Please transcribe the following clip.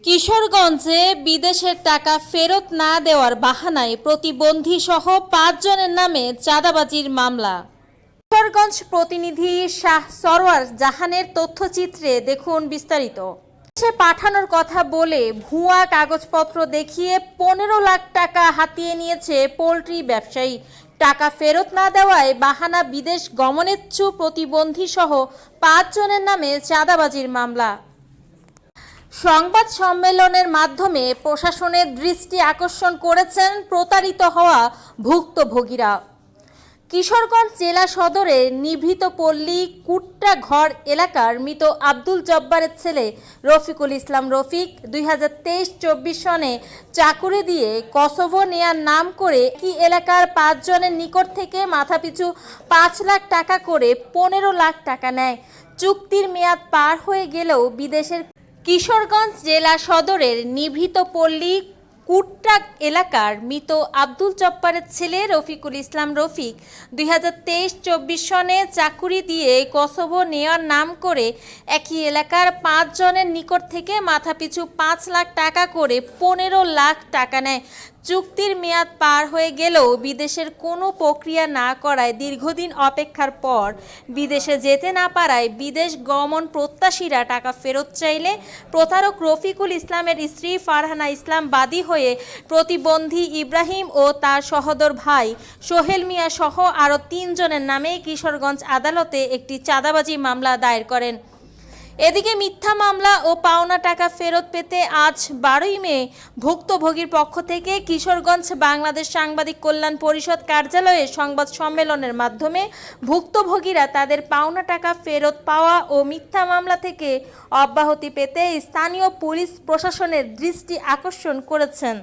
কিশোরগঞ্জে বিদেশের টাকা ফেরত না দেওয়ার বাহানায় প্রতিবন্ধী সহ ৫ জনের নামে চাঁদাবাজির মামলা। কিশোরগঞ্জ প্রতিনিধি শাহ সরওয়ার জাহানের তথ্যচিত্রে দেখুন বিস্তারিত। সে পাঠানোর কথা বলে ভুয়া কাগজপত্র দেখিয়ে ১৫ লাখ টাকা হাতিয়ে নিয়েছে পোল্ট্রি ব্যবসায়ী। টাকা ফেরত না দেওয়ায় বাহানা বিদেশ গমনেচ্ছু প্রতিবন্ধী সহ ৫ জনের নামে চাঁদাবাজির মামলা। সংবাদ সম্মেলনের মাধ্যমে প্রশাসনের দৃষ্টি আকর্ষণ করেছেন প্রতারিত হওয়া ভুক্তভোগীরা। কিশোরগঞ্জ জেলা সদরের নিভৃতপল্লী কুট্টাঘর এলাকার মৃত আব্দুল জব্বারের ছেলে রফিকুল ইসলাম রফিক 2023-24 সনে চাকুরি দিয়ে কসোভো নেয়ার নাম করে কি এলাকার ৫ জনের নিকট থেকে মাথাপিছু ৫ লাখ টাকা করে ১৫ লাখ টাকা নেয়। চুক্তির মেয়াদ পার হয়ে গেলেও বিদেশের কিশোরগঞ্জ জেলা সদরের নিভৃতপল্লী কুট্টা এলাকার মৃত আব্দুল জব্বারের ছেলে রফিকুল ইসলাম রফিক 2023-24 সনে চাকুরি দিয়ে কসোভো নেওয়ার নাম করে একই এলাকার ৫ জনের নিকট থেকে মাথাপিছু ৫ লাখ টাকা করে ১৫ লাখ টাকা নেয়। চুক্তির মেয়াদ পার হয়ে গেলেও বিদেশের কোনো প্রক্রিয়া না করায় দীর্ঘদিন অপেক্ষার পর বিদেশে যেতে না পারায় বিদেশ গমন প্রত্যাশীরা টাকা ফেরত চাইলে প্রতারক রফিকুল ইসলামের স্ত্রী ফারহানা ইসলাম বাদী হয়ে প্রতিবন্ধী ইব্রাহিম ও তার সহোদর ভাই সোহেল মিয়া সহ আরও ৩ জনের নামে কিশোরগঞ্জ আদালতে একটি চাঁদাবাজি মামলা দায়ের করেন। এদিকে মিথ্যা মামলা ও পাওনা টাকা ফেরত পেতে আজ ১২ই মে ভুক্তভোগীর পক্ষ থেকে কিশোরগঞ্জ বাংলাদেশ সাংবাদিক কল্যাণ পরিষদ কার্যালয়ে সংবাদ সম্মেলনের মাধ্যমে ভুক্তভোগীরা তাদের পাওনা টাকা ফেরত পাওয়া ও মিথ্যা মামলা থেকে অব্যাহতি পেতে স্থানীয় পুলিশ প্রশাসনের দৃষ্টি আকর্ষণ করেছেন।